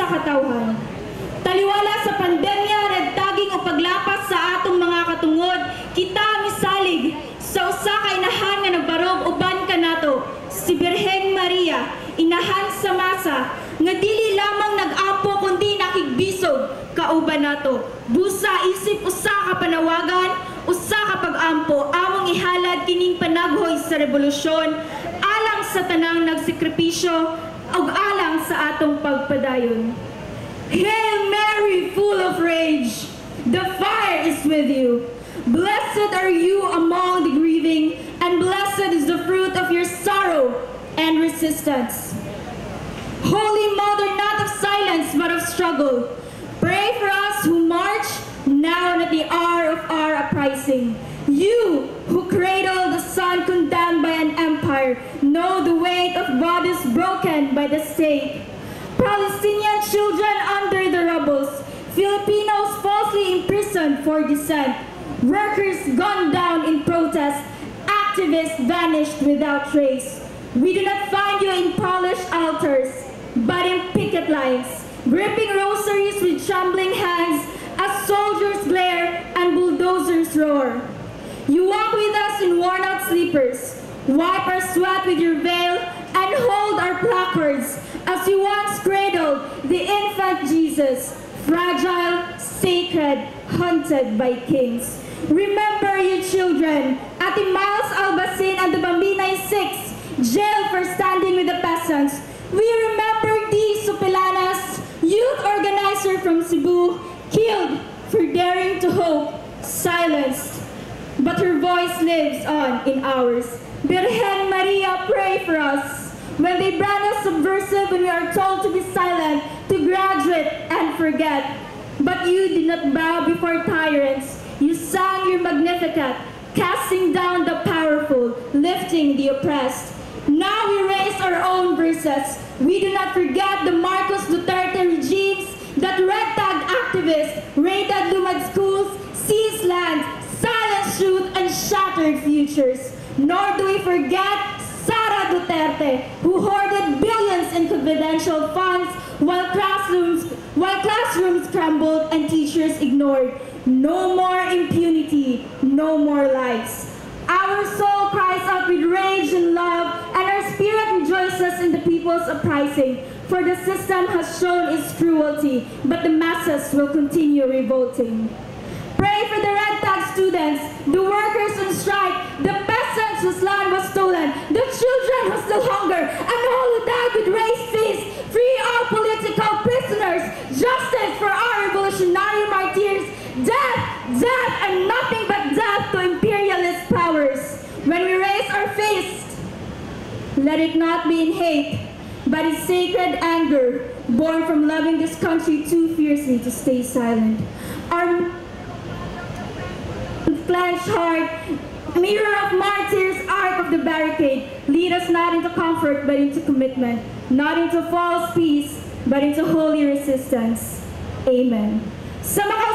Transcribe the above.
sa katawhan. Taliwala sa pandemya, nagtaging o paglapas sa atong mga katungod, kita misalig sa usa ka inahan nga nagbarog uban kanato, si Birhen Maria, inahan sa masa, nga dili lamang nag-apo kundi nakigbisog kauban nato. Busa isip usa ka panawagan, usa ka pag-ampo, among ihalad kining panaghoy sa revolusyon, alang sa tanang nagsekripisyo, ug alang sa atong pagpadayon. Hail Mary, full of rage, the fire is with you. Blessed are you among the grieving, and blessed is the fruit of your sorrow and resistance. Holy Mother, not of silence, but of struggle, pray for us who march now and at the hour of our uprising. You who cradle the son condemned by an empire, know the weight of bodies broken by the state. Palestinian children under the rubbles, Filipinos falsely imprisoned for dissent, workers gunned down in protest, activists vanished without trace. We do not find you in polished altars, but in picket lines, gripping rosaries with trembling hands as soldiers glare and bulldozers roar. You walk with us in worn-out sleepers, wipe our sweat with your veil, and hold our placards as you once cradled the infant Jesus, fragile, sacred, hunted by kings. Remember, you children, Ate Miles Albasin and the Bambinay Six, jailed for standing with the peasants. We remember Dee Supelanas, youth organizer from Cebu, killed for daring to hope, silenced. But her voice lives on in ours. Virgen Maria, pray for us. When they brand us subversive when we are told to be silent, to graduate and forget. But you did not bow before tyrants. You sang your Magnificat, casting down the powerful, lifting the oppressed. Now we raise our own verses. We do not forget the Marcos Duterte regimes that red-tagged activists, raided Lumad schools, seized land, silenced youth, and shattered futures. Nor do we forget Sara Duterte, who hoarded billions in confidential funds while classrooms crumbled and teachers ignored. No more impunity, no more lies. Our soul cries out with rage and love, and our spirit rejoices in the people's uprising. For the system has shown its cruelty, but the masses will continue revolting. Pray for the red tag students, the workers on strike, the peasants whose land was stolen, the children who still hunger, and all who died with raised feast. Free all political prisoners, justice for our revolutionary martyrs, death, death, and nothing but death to imperialist powers. When we raise our fist, let it not be in hate, but in sacred anger, born from loving this country too fiercely to stay silent. Our clenched heart, mirror of martyrs, arc of the barricade, lead us not into comfort but into commitment, not into false peace but into holy resistance. Amen. Sa mga